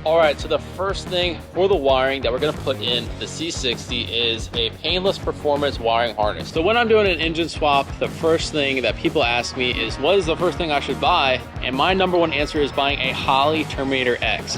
Alright, so the first thing for the wiring that we're going to put in the C60 is a Painless performance wiring harness. So when I'm doing an engine swap, the first thing that people ask me is, what is the first thing I should buy? And my number one answer is buying a Holley Terminator X.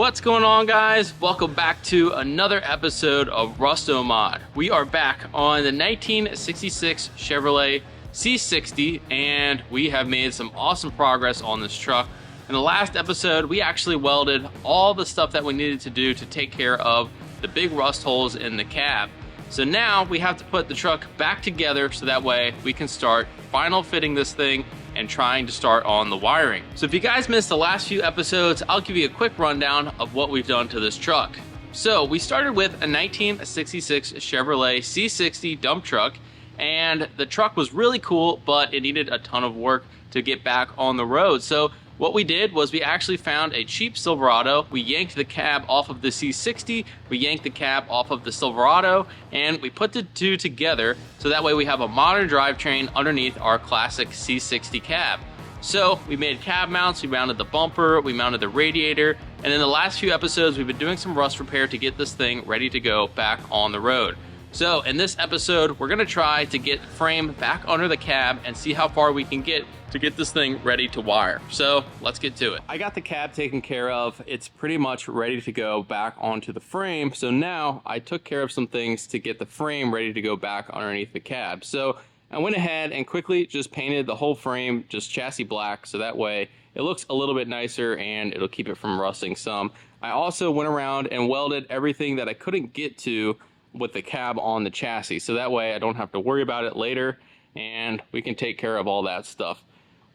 What's going on, guys? Welcome back to another episode of Rustomod. We are back on the 1966 Chevrolet C60 and we have made some awesome progress on this truck. In the last episode, we actually welded all the stuff that we needed to do to take care of the big rust holes in the cab. So now we have to put the truck back together so that way we can start final fitting this thing and trying to start on the wiring. So if you guys missed the last few episodes, I'll give you a quick rundown of what we've done to this truck. So we started with a 1966 Chevrolet C60 dump truck, and the truck was really cool, but it needed a ton of work to get back on the road. So what we did was we actually found a cheap Silverado, we yanked the cab off of the C60, we yanked the cab off of the Silverado, and we put the two together so that way we have a modern drivetrain underneath our classic C60 cab. So we made cab mounts, we mounted the bumper, we mounted the radiator, and in the last few episodes we've been doing some rust repair to get this thing ready to go back on the road. So in this episode, we're gonna try to get the frame back under the cab and see how far we can get to get this thing ready to wire. So let's get to it. I got the cab taken care of. It's pretty much ready to go back onto the frame. So now I took care of some things to get the frame ready to go back underneath the cab. So I went ahead and quickly just painted the whole frame just chassis black, so that way it looks a little bit nicer and it'll keep it from rusting some. I also went around and welded everything that I couldn't get to with the cab on the chassis, so that way I don't have to worry about it later and we can take care of all that stuff.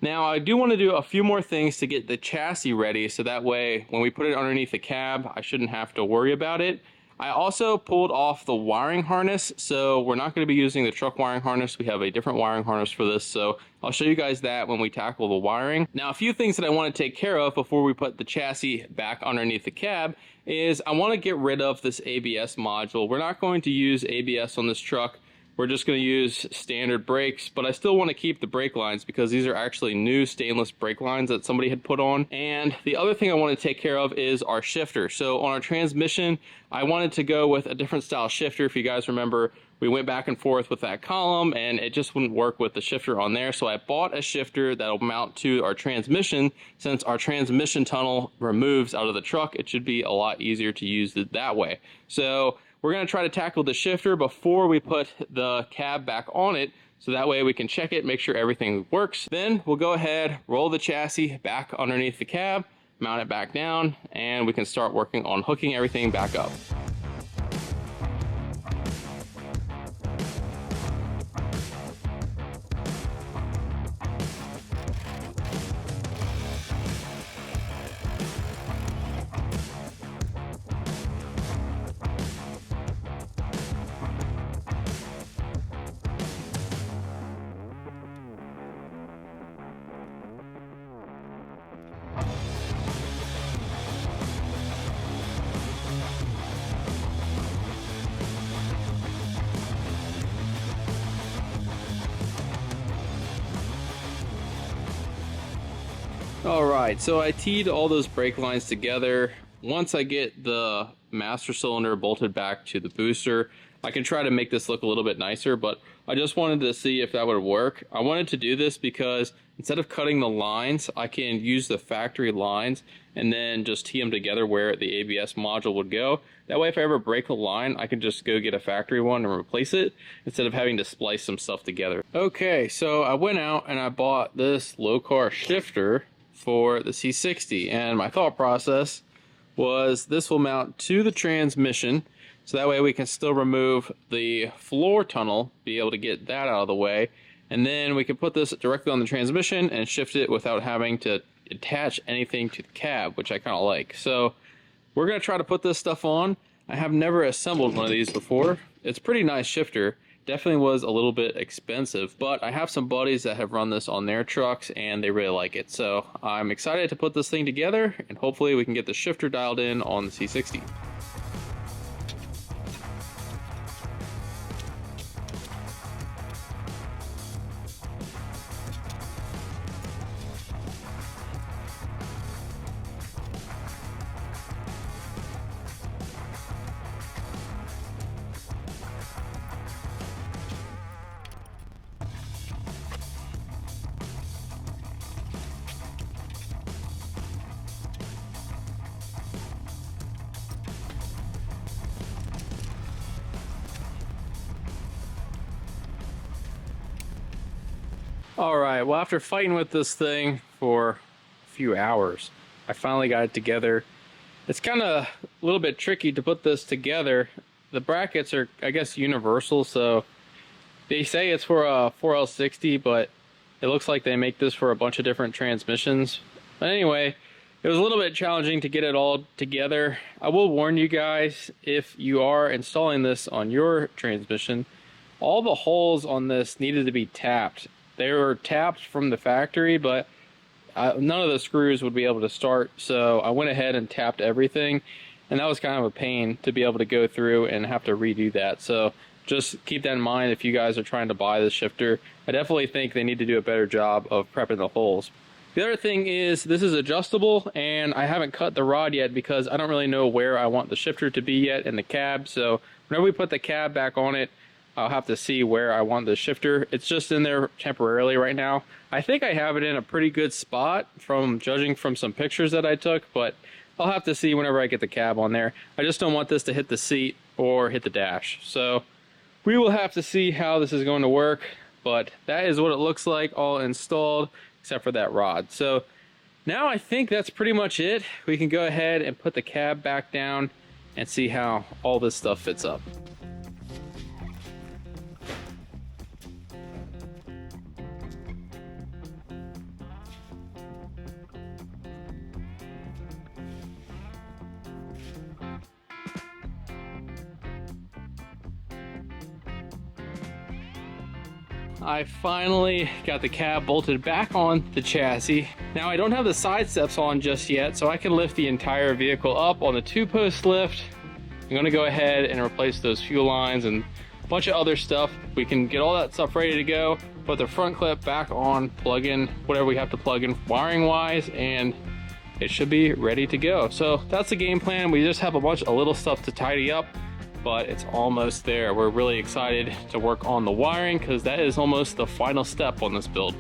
Now I do want to do a few more things to get the chassis ready, so that way when we put it underneath the cab I shouldn't have to worry about it. I also pulled off the wiring harness, so we're not going to be using the truck wiring harness. We have a different wiring harness for this, so I'll show you guys that when we tackle the wiring. Now, a few things that I want to take care of before we put the chassis back underneath the cab is I want to get rid of this ABS module. We're not going to use ABS on this truck. We're just going to use standard brakes, but I still want to keep the brake lines because these are actually new stainless brake lines that somebody had put on. And the other thing I want to take care of is our shifter. So on our transmission, I wanted to go with a different style shifter. If you guys remember, we went back and forth with that column and it just wouldn't work with the shifter on there. So I bought a shifter that'll mount to our transmission. Since our transmission tunnel removes out of the truck, it should be a lot easier to use it that way. So we're going to try to tackle the shifter before we put the cab back on it, so that way we can check it, make sure everything works. Then we'll go ahead, roll the chassis back underneath the cab, mount it back down, and we can start working on hooking everything back up. Alright, so I teed all those brake lines together. Once I get the master cylinder bolted back to the booster, I can try to make this look a little bit nicer, but I just wanted to see if that would work. I wanted to do this because instead of cutting the lines, I can use the factory lines and then just tee them together where the ABS module would go. That way if I ever break a line, I can just go get a factory one and replace it instead of having to splice some stuff together. Okay, so I went out and I bought this low-car shifter for the C60, and my thought process was this will mount to the transmission, so that way we can still remove the floor tunnel, be able to get that out of the way, and then we can put this directly on the transmission and shift it without having to attach anything to the cab, which I kind of like. So we're going to try to put this stuff on. I have never assembled one of these before. It's a pretty nice shifter. definitely was a little bit expensive, but I have some buddies that have run this on their trucks and they really like it. So I'm excited to put this thing together and hopefully we can get the shifter dialed in on the C60. Alright, well after fighting with this thing for a few hours, I finally got it together. It's kind of a little bit tricky to put this together. The brackets are, I guess, universal, so they say it's for a 4L60, but it looks like they make this for a bunch of different transmissions. But anyway, it was a little bit challenging to get it all together. I will warn you guys, if you are installing this on your transmission, all the holes on this needed to be tapped. They were tapped from the factory, but none of the screws would be able to start, so I went ahead and tapped everything, and that was kind of a pain to be able to go through and have to redo that. So just keep that in mind if you guys are trying to buy this shifter. I definitely think they need to do a better job of prepping the holes. The other thing is this is adjustable, and I haven't cut the rod yet because I don't really know where I want the shifter to be yet in the cab. So whenever we put the cab back on it, I'll have to see where I want the shifter. It's just in there temporarily right now. I think I have it in a pretty good spot from judging from some pictures that I took, but I'll have to see whenever I get the cab on there. I just don't want this to hit the seat or hit the dash. So we will have to see how this is going to work, but that is what it looks like all installed except for that rod. So now I think that's pretty much it. We can go ahead and put the cab back down and see how all this stuff fits up. I finally got the cab bolted back on the chassis. Now I don't have the side steps on just yet, so I can lift the entire vehicle up on the 2-post lift. I'm gonna go ahead and replace those fuel lines and a bunch of other stuff. We can get all that stuff ready to go, put the front clip back on, plug in whatever we have to plug in wiring wise, and it should be ready to go. So that's the game plan. We just have a bunch of little stuff to tidy up, but it's almost there. We're really excited to work on the wiring because that is almost the final step on this build.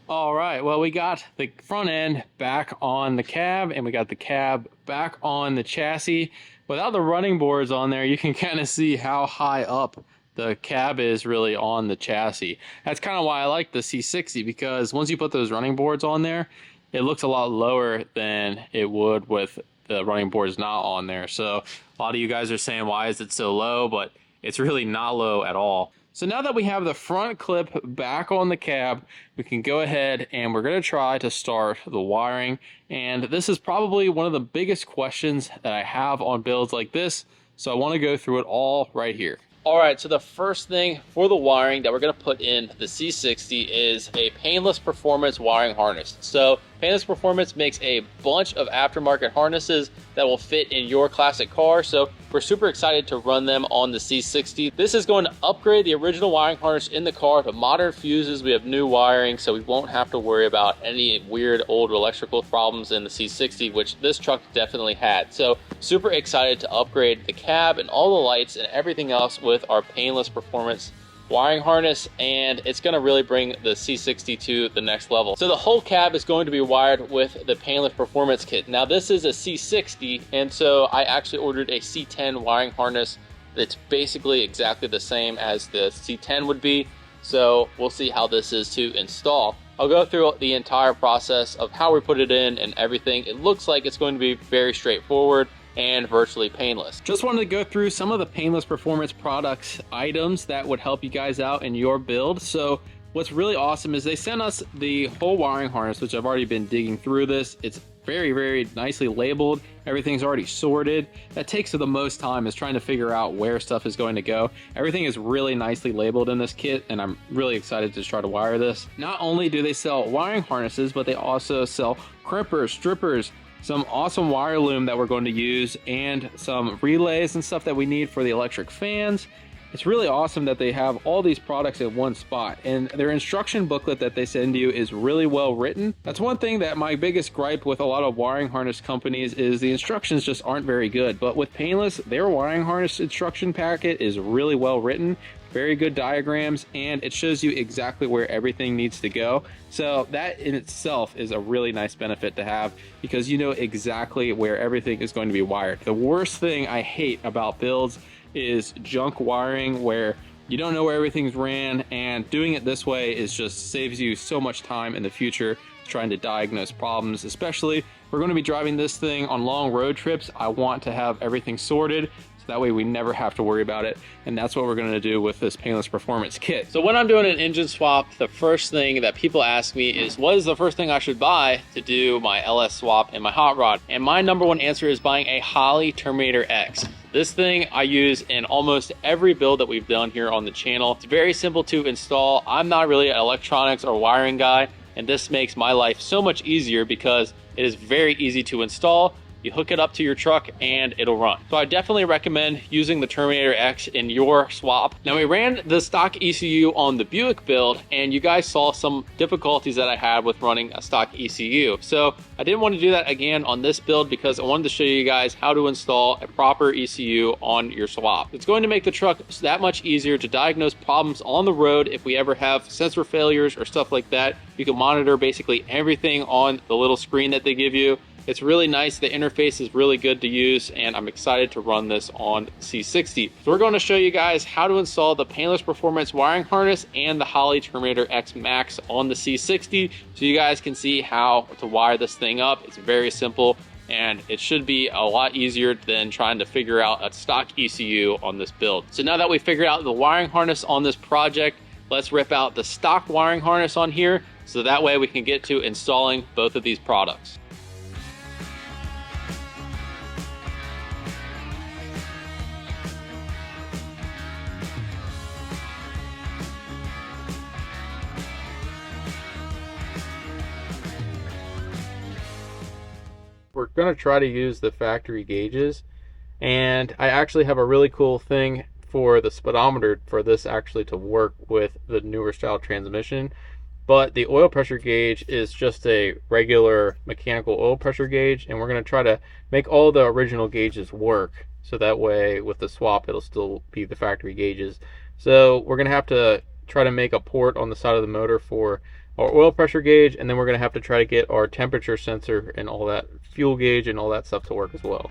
All right, well, we got the front end back on the cab and we got the cab back on the chassis. Without the running boards on there, you can kind of see how high up the cab is really on the chassis. That's kind of why I like the C60, because once you put those running boards on there, it looks a lot lower than it would with the running boards not on there. So a lot of you guys are saying, why is it so low? But it's really not low at all. So now that we have the front clip back on the cab, we can go ahead and we're going to try to start the wiring. And this is probably one of the biggest questions that I have on builds like this. So I want to go through it all right here. All right, so the first thing for the wiring that we're going to put in the C60 is a Painless Performance wiring harness. So Painless Performance makes a bunch of aftermarket harnesses that will fit in your classic car. So we're super excited to run them on the C60. This is going to upgrade the original wiring harness in the car to modern fuses. We have new wiring, so we won't have to worry about any weird old electrical problems in the C60, which this truck definitely had. So super excited to upgrade the cab and all the lights and everything else with our Painless Performance wiring harness, and it's going to really bring the C60 to the next level. So the whole cab is going to be wired with the Painless Performance kit. Now this is a C60, and so I actually ordered a C10 wiring harness that's basically exactly the same as the C10 would be. So we'll see how this is to install. I'll go through the entire process of how we put it in and everything. It looks like it's going to be very straightforward. and virtually painless. Just wanted to go through some of the Painless Performance products items that would help you guys out in your build. So what's really awesome is they sent us the whole wiring harness, which I've already been digging through this. It's very, very nicely labeled. Everything's already sorted. That takes the most time, is trying to figure out where stuff is going to go. Everything is really nicely labeled in this kit, and I'm really excited to try to wire this. Not only do they sell wiring harnesses, but they also sell crimpers, strippers, some awesome wire loom that we're going to use, and some relays and stuff that we need for the electric fans. It's really awesome that they have all these products in one spot, and their instruction booklet that they send you is really well written. That's one thing that my biggest gripe with a lot of wiring harness companies is the instructions just aren't very good. But with Painless, their wiring harness instruction packet is really well written, very good diagrams, and it shows you exactly where everything needs to go. So that in itself is a really nice benefit to have, because you know exactly where everything is going to be wired. The worst thing I hate about builds is junk wiring, where you don't know where everything's ran, and doing it this way is just saves you so much time in the future trying to diagnose problems. Especially if we're going to be driving this thing on long road trips, I want to have everything sorted, so that way we never have to worry about it. And that's what we're going to do with this Painless Performance kit. So when I'm doing an engine swap, the first thing that people ask me is, what is the first thing I should buy to do my LS swap in my hot rod? And my number one answer is buying a Holley Terminator X. This thing I use in almost every build that we've done here on the channel. It's very simple to install. I'm not really an electronics or wiring guy, and this makes my life so much easier because it is very easy to install. You hook it up to your truck and it'll run. So I definitely recommend using the Terminator X in your swap. Now, we ran the stock ECU on the Buick build, and you guys saw some difficulties that I had with running a stock ECU. So I didn't want to do that again on this build, because I wanted to show you guys how to install a proper ECU on your swap. It's going to make the truck that much easier to diagnose problems on the road. If we ever have sensor failures or stuff like that, you can monitor basically everything on the little screen that they give you. It's really nice. The interface is really good to use, and I'm excited to run this on C60. So we're going to show you guys how to install the Painless Performance wiring harness and the Holley Terminator X Max on the C60, so you guys can see how to wire this thing up. It's very simple, and it should be a lot easier than trying to figure out a stock ECU on this build. So now that we figured out the wiring harness on this project, let's rip out the stock wiring harness on here, so that way we can get to installing both of these products. We're going to try to use the factory gauges, and I actually have a really cool thing for the speedometer for this actually to work with the newer style transmission. But the oil pressure gauge is just a regular mechanical oil pressure gauge, and we're going to try to make all the original gauges work, so that way with the swap it'll still be the factory gauges. So we're going to have to try to make a port on the side of the motor for our oil pressure gauge, and then we're going to have to try to get our temperature sensor and all that, fuel gauge and all that stuff to work as well.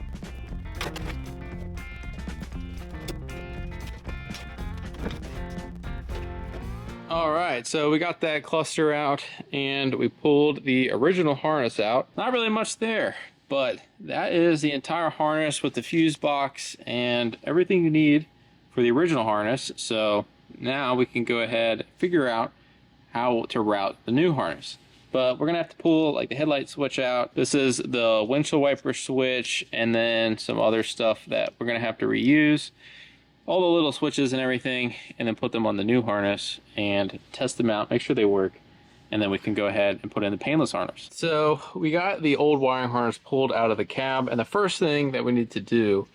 All right, so we got that cluster out, and we pulled the original harness out. Not really much there, but that is the entire harness with the fuse box and everything you need for the original harness. So now we can go ahead and figure out how to route the new harness. But we're gonna have to pull like the headlight switch out. This is the windshield wiper switch, and then some other stuff that we're gonna have to reuse. All the little switches and everything, and then put them on the new harness and test them out, make sure they work, and then we can go ahead and put in the Painless harness. So we got the old wiring harness pulled out of the cab, and the first thing that we need to do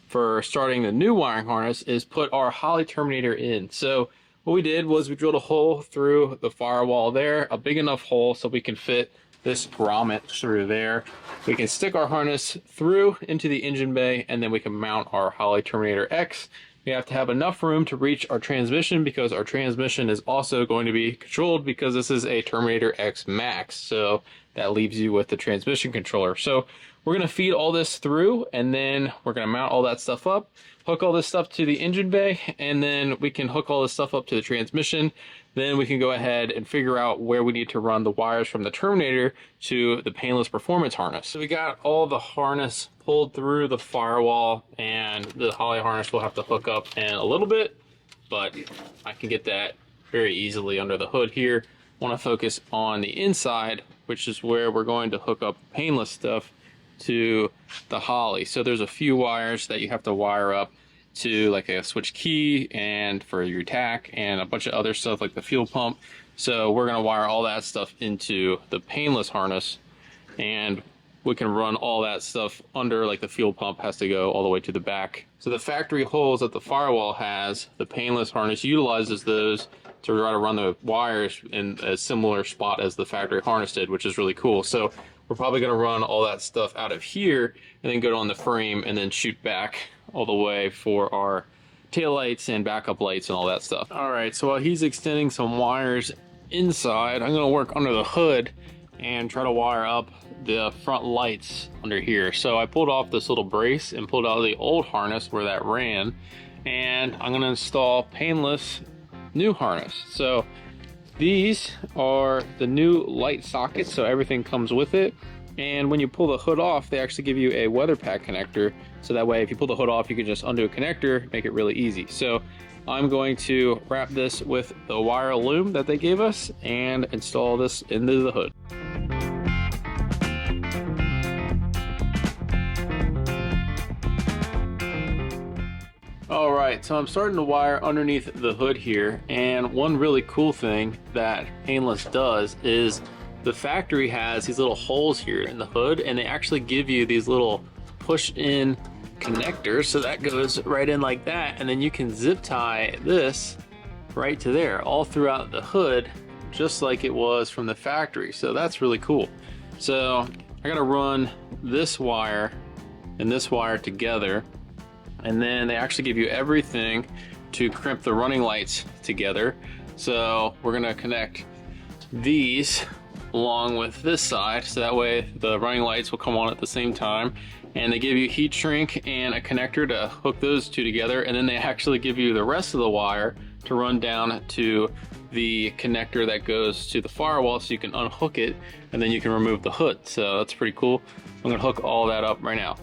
for starting the new wiring harness is put our Holley Terminator in. So what we did was we drilled a hole through the firewall there, a big enough hole so we can fit this grommet through there. We can stick our harness through into the engine bay, and then we can mount our Holley Terminator X. We have to have enough room to reach our transmission, because our transmission is also going to be controlled, because this is a Terminator X Max. So that leaves you with the transmission controller. So we're going to feed all this through, and then we're going to mount all that stuff up, hook all this stuff to the engine bay, and then we can hook all this stuff up to the transmission. then we can go ahead and figure out where we need to run the wires from the Terminator to the Painless performance harness. So we got all the harness pulled through the firewall, and the Holley harness will have to hook up in a little bit, but I can get that very easily under the hood here. I want to focus on the inside, which is where we're going to hook up Painless stuff to the Holley. So there's a few wires that you have to wire up to, like a switch key and for your tack and a bunch of other stuff like the fuel pump. So we're going to wire all that stuff into the Painless harness, and we can run all that stuff under, like the fuel pump has to go all the way to the back. So the factory holes that the firewall has, the Painless harness utilizes those to try to run the wires in a similar spot as the factory harness did, which is really cool. So we're probably going to run all that stuff out of here and then go on the frame and then shoot back all the way for our taillights and backup lights and all that stuff. All right, so while he's extending some wires inside, I'm going to work under the hood and try to wire up the front lights under here. So I pulled off this little brace and pulled out the old harness where that ran, and I'm going to install Painless new harness. So these are the new light sockets, so everything comes with it. And when you pull the hood off, they actually give you a weather pack connector, so that way if you pull the hood off, you can just undo a connector, make it really easy. So I'm going to wrap this with the wire loom that they gave us and install this into the hood. All right, so I'm starting to wire underneath the hood here, and one really cool thing that Painless does is the factory has these little holes here in the hood, and they actually give you these little push-in connectors, so that goes right in like that, and then you can zip tie this right to there all throughout the hood, just like it was from the factory. So that's really cool. So I gotta run this wire and this wire together, and then they actually give you everything to crimp the running lights together. So we're gonna connect these along with this side, so that way the running lights will come on at the same time. And they give you heat shrink and a connector to hook those two together, and then they actually give you the rest of the wire to run down to the connector that goes to the firewall, so you can unhook it and then you can remove the hood. So that's pretty cool. I'm gonna hook all that up right now.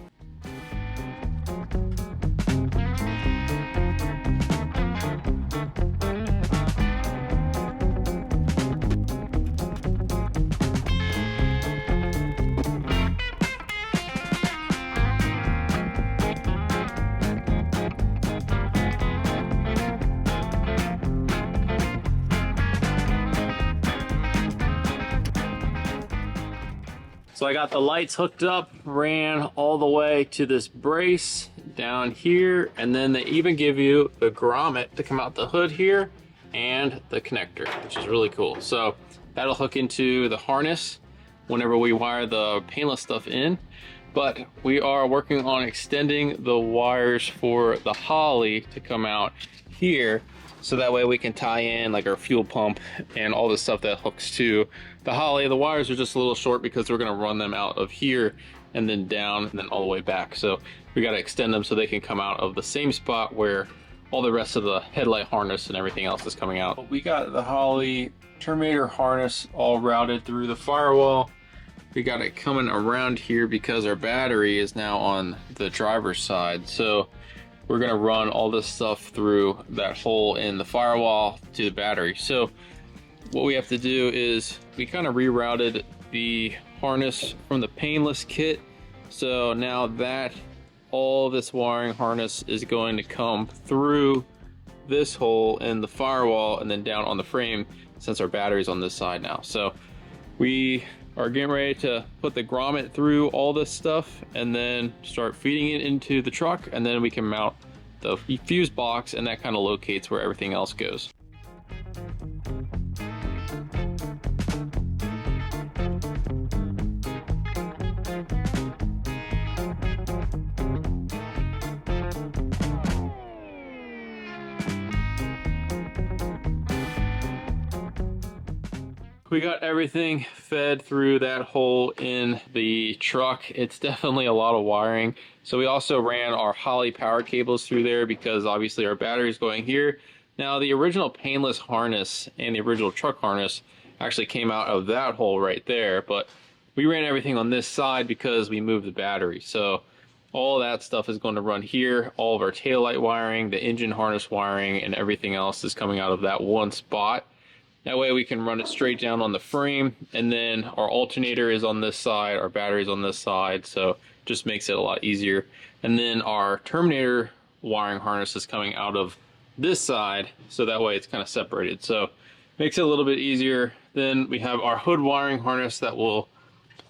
So I got the lights hooked up, ran all the way to this brace down here, and then they even give you the grommet to come out the hood here and the connector, which is really cool. So that'll hook into the harness whenever we wire the Painless stuff in. But we are working on extending the wires for the Holley to come out here, so that way we can tie in like our fuel pump and all the stuff that hooks to the Holley. The wires are just a little short because we're gonna run them out of here and then down and then all the way back. So we gotta extend them so they can come out of the same spot where all the rest of the headlight harness and everything else is coming out. We got the Holley Terminator harness all routed through the firewall. We got it coming around here because our battery is now on the driver's side. So we're gonna run all this stuff through that hole in the firewall to the battery. So what we have to do is we kind of rerouted the harness from the Painless kit. So now that all this wiring harness is going to come through this hole in the firewall and then down on the frame, since our battery's on this side now. So we are getting ready to put the grommet through all this stuff and then start feeding it into the truck, and then we can mount the fuse box, and that kind of locates where everything else goes. We got everything fed through that hole in the truck. It's definitely a lot of wiring. So we also ran our Holley power cables through there because obviously our battery is going here. Now the original Painless harness and the original truck harness actually came out of that hole right there, but we ran everything on this side because we moved the battery. So all that stuff is going to run here. All of our taillight wiring, the engine harness wiring, and everything else is coming out of that one spot. That way we can run it straight down on the frame, and then our alternator is on this side, our battery's on this side, so just makes it a lot easier. And then our Terminator wiring harness is coming out of this side, so that way it's kind of separated. So makes it a little bit easier. Then we have our hood wiring harness that will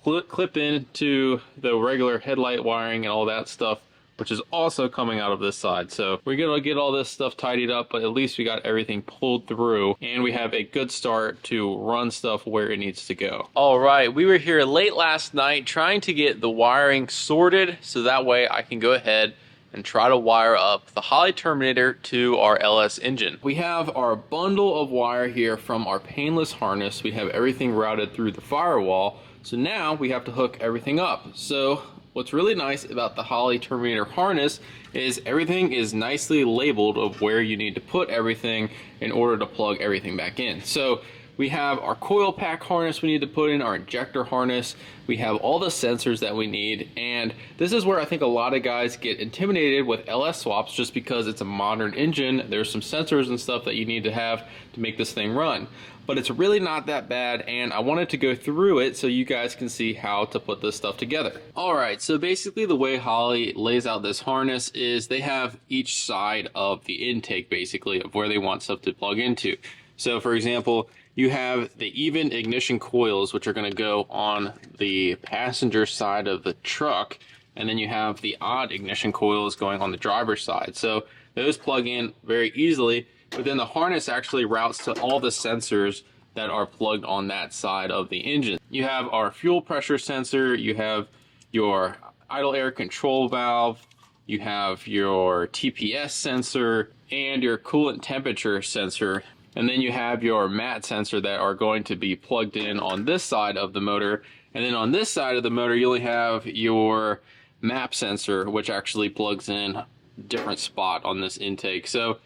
clip into the regular headlight wiring and all that stuff, which is also coming out of this side. So we're gonna get all this stuff tidied up, but at least we got everything pulled through and we have a good start to run stuff where it needs to go. All right, we were here late last night trying to get the wiring sorted so that way I can go ahead and try to wire up the Holley Terminator to our LS engine. We have our bundle of wire here from our Painless harness. We have everything routed through the firewall. So now we have to hook everything up. So what's really nice about the Holley Terminator harness is everything is nicely labeled of where you need to put everything in order to plug everything back in. So we have our coil pack harness we need to put in, our injector harness, we have all the sensors that we need, and this is where I think a lot of guys get intimidated with LS swaps just because it's a modern engine. There's some sensors and stuff that you need to have to make this thing run. But it's really not that bad, and I wanted to go through it so you guys can see how to put this stuff together. Alright, so basically the way Holley lays out this harness is they have each side of the intake basically of where they want stuff to plug into. So for example, you have the even ignition coils, which are going to go on the passenger side of the truck, and then you have the odd ignition coils going on the driver's side. So those plug in very easily, but then the harness actually routes to all the sensors that are plugged on that side of the engine. You have our fuel pressure sensor, you have your idle air control valve, you have your TPS sensor, and your coolant temperature sensor. And then you have your mat sensor that are going to be plugged in on this side of the motor. And then on this side of the motor, you only have your map sensor, which actually plugs in a different spot on this intake. So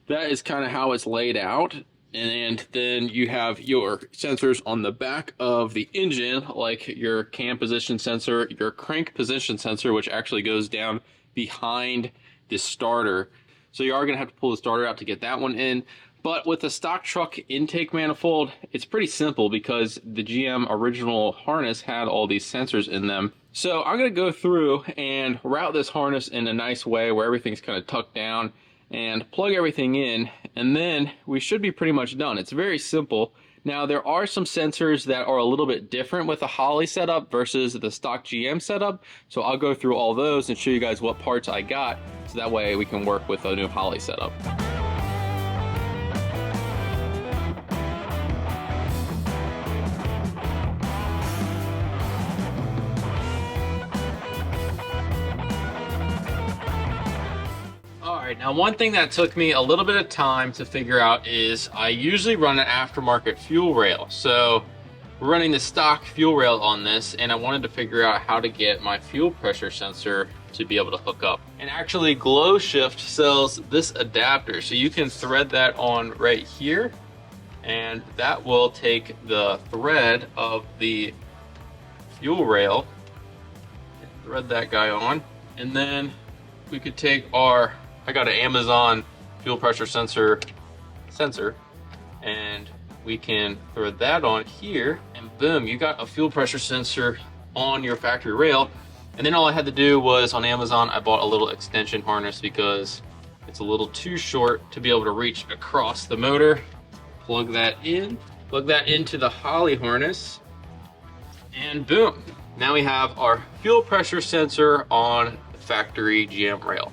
that is kind of how it's laid out. And then you have your sensors on the back of the engine, like your cam position sensor, your crank position sensor, which actually goes down behind the starter. So you are going to have to pull the starter out to get that one in. But with the stock truck intake manifold, it's pretty simple because the GM original harness had all these sensors in them. So I'm going to go through and route this harness in a nice way where everything's kind of tucked down and plug everything in, and then we should be pretty much done. It's very simple. Now there are some sensors that are a little bit different with the Holley setup versus the stock GM setup, so I'll go through all those and show you guys what parts I got so that way we can work with a new Holley setup. Now one thing that took me a little bit of time to figure out is I usually run an aftermarket fuel rail. So we're running the stock fuel rail on this, and I wanted to figure out how to get my fuel pressure sensor to be able to hook up. And actually Glow Shift sells this adapter, so you can thread that on right here, and that will take the thread of the fuel rail, thread that guy on, and then we could take our, I got an Amazon fuel pressure sensor, and we can thread that on here, and boom, you got a fuel pressure sensor on your factory rail. And then all I had to do was, on Amazon, I bought a little extension harness because it's a little too short to be able to reach across the motor. Plug that in, plug that into the Holley harness, and boom, now we have our fuel pressure sensor on the factory GM rail.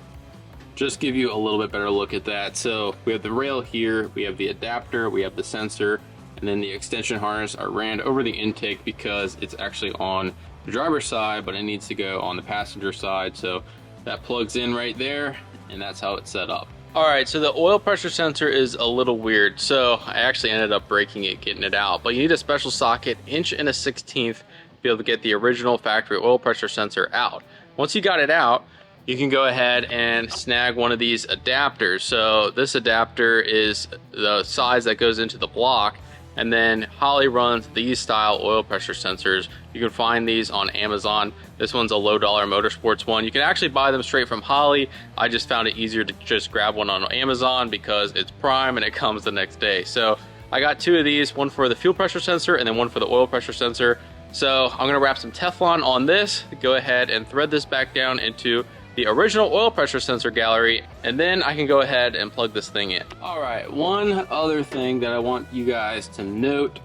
Just give you a little bit better look at that. So we have the rail here, we have the adapter, we have the sensor, and then the extension harness are ran over the intake because it's actually on the driver's side, but it needs to go on the passenger side. So that plugs in right there, and that's how it's set up. All right, so the oil pressure sensor is a little weird. So I actually ended up breaking it, getting it out, but you need a special socket, 1/16" to be able to get the original factory oil pressure sensor out. Once you got it out, you can go ahead and snag one of these adapters. So this adapter is the size that goes into the block, and then Holley runs these style oil pressure sensors. You can find these on Amazon. This one's a low dollar motorsports one. You can actually buy them straight from Holley. I just found it easier to just grab one on Amazon because it's Prime and it comes the next day. So I got two of these, one for the fuel pressure sensor and then one for the oil pressure sensor. So I'm gonna wrap some Teflon on this, go ahead and thread this back down into the original oil pressure sensor gallery, and then I can go ahead and plug this thing in. All right, one other thing that I want you guys to note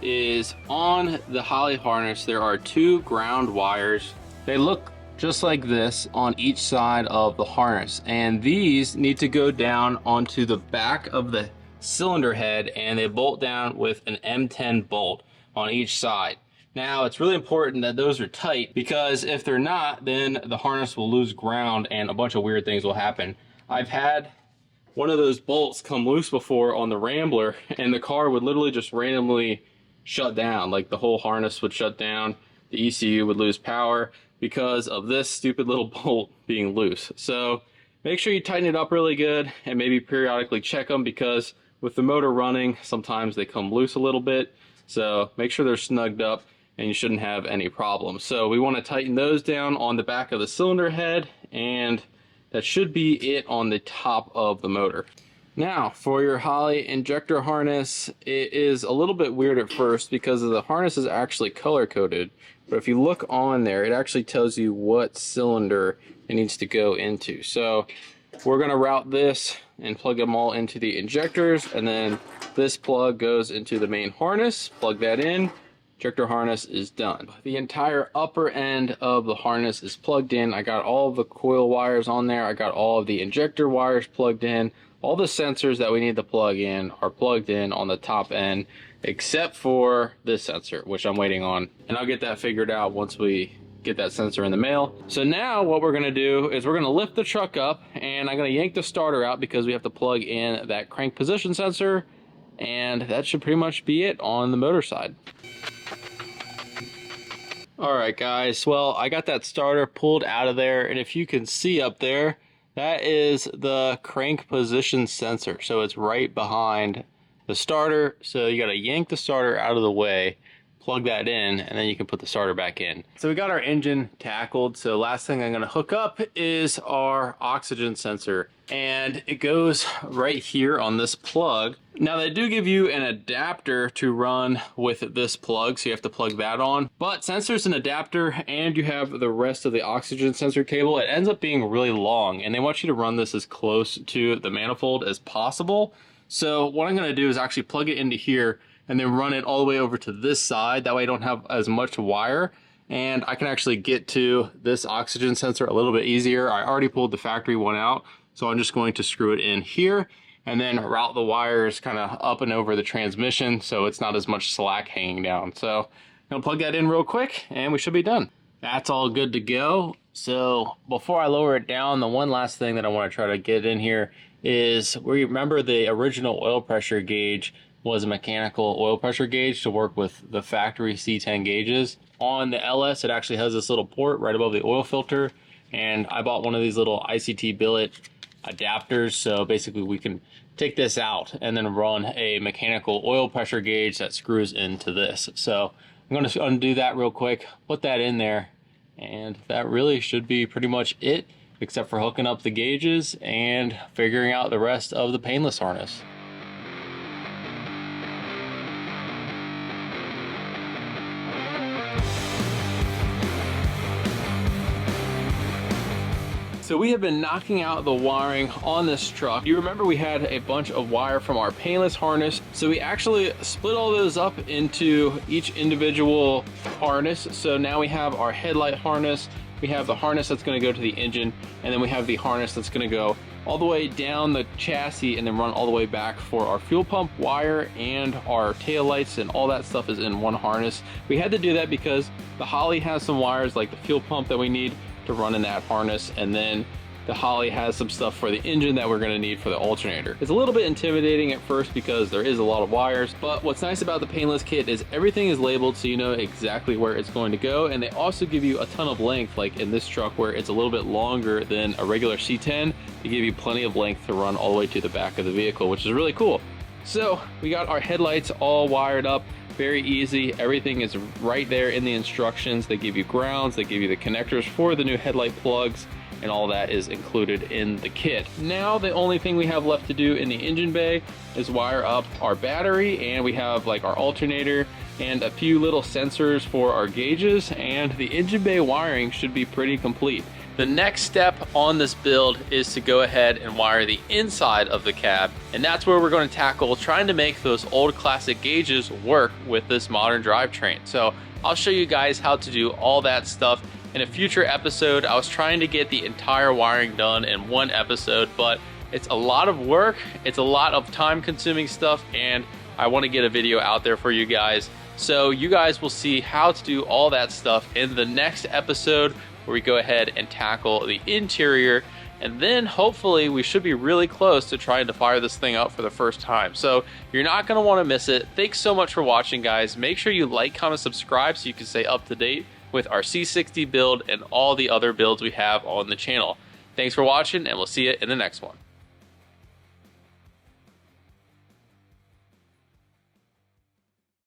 is on the Holley harness, there are two ground wires. They look just like this on each side of the harness, and these need to go down onto the back of the cylinder head, and they bolt down with an M10 bolt on each side. Now, it's really important that those are tight, because if they're not, then the harness will lose ground and a bunch of weird things will happen. I've had one of those bolts come loose before on the Rambler, and the car would literally just randomly shut down. Like the whole harness would shut down, the ECU would lose power because of this stupid little bolt being loose. So make sure you tighten it up really good and maybe periodically check them, because with the motor running, sometimes they come loose a little bit. So make sure they're snugged up and you shouldn't have any problems. So we want to tighten those down on the back of the cylinder head, and that should be it on the top of the motor. Now, for your Holley injector harness, it is a little bit weird at first because the harness is actually color-coded. But if you look on there, it actually tells you what cylinder it needs to go into. So we're going to route this and plug them all into the injectors, and then this plug goes into the main harness. Plug that in. Injector harness is done. The entire upper end of the harness is plugged in. I got all of the coil wires on there. I got all of the injector wires plugged in. All the sensors that we need to plug in are plugged in on the top end, except for this sensor, which I'm waiting on. And I'll get that figured out once we get that sensor in the mail. So now what we're gonna do is we're gonna lift the truck up, and I'm gonna yank the starter out because we have to plug in that crank position sensor, and that should pretty much be it on the motor side. All right, guys, well, I got that starter pulled out of there, and if you can see up there, that is the crank position sensor. So it's right behind the starter. So you gotta yank the starter out of the way, plug that in, and then you can put the starter back in. So we got our engine tackled. So last thing I'm gonna hook up is our oxygen sensor, and it goes right here on this plug. Now they do give you an adapter to run with this plug, so you have to plug that on. But since there's an adapter and you have the rest of the oxygen sensor cable, it ends up being really long, and they want you to run this as close to the manifold as possible. So what I'm gonna do is actually plug it into here and then run it all the way over to this side. That way I don't have as much wire, and I can actually get to this oxygen sensor a little bit easier. I already pulled the factory one out, so I'm just going to screw it in here and then route the wires kind of up and over the transmission so it's not as much slack hanging down. So I'm gonna plug that in real quick and we should be done. That's all good to go. So before I lower it down, the one last thing that I want to try to get in here is, we remember the original oil pressure gauge was a mechanical oil pressure gauge to work with the factory C10 gauges. On the LS, it actually has this little port right above the oil filter, and I bought one of these little ICT billet adapters, so basically we can take this out and then run a mechanical oil pressure gauge that screws into this. So I'm going to undo that real quick, put that in there, and that really should be pretty much it, except for hooking up the gauges and figuring out the rest of the Painless harness. So we have been knocking out the wiring on this truck. You remember we had a bunch of wire from our Painless harness. So we actually split all those up into each individual harness. So now we have our headlight harness, we have the harness that's gonna go to the engine, and then we have the harness that's gonna go all the way down the chassis and then run all the way back for our fuel pump wire, and our tail lights and all that stuff is in one harness. We had to do that because the Holley has some wires like the fuel pump that we need to run in that harness, and then the Holley has some stuff for the engine that we're going to need for the alternator. It's a little bit intimidating at first because there is a lot of wires, but what's nice about the Painless kit is everything is labeled so you know exactly where it's going to go, and they also give you a ton of length, like in this truck where it's a little bit longer than a regular C10. They give you plenty of length to run all the way to the back of the vehicle, which is really cool. So we got our headlights all wired up. Very easy. Everything is right there in the instructions. They give you grounds, they give you the connectors for the new headlight plugs, and all that is included in the kit. Now the only thing we have left to do in the engine bay is wire up our battery, and we have like our alternator and a few little sensors for our gauges, and the engine bay wiring should be pretty complete. The next step on this build is to go ahead and wire the inside of the cab, and that's where we're going to tackle trying to make those old classic gauges work with this modern drivetrain. So I'll show you guys how to do all that stuff in a future episode. I was trying to get the entire wiring done in one episode, but it's a lot of work, it's a lot of time consuming stuff, and I want to get a video out there for you guys. So you guys will see how to do all that stuff in the next episode, where we go ahead and tackle the interior, and then hopefully we should be really close to trying to fire this thing up for the first time. So you're not going to want to miss it. Thanks so much for watching, guys. Make sure you like, comment, subscribe so you can stay up to date with our C60 build and all the other builds we have on the channel. Thanks for watching, and we'll see you in the next one.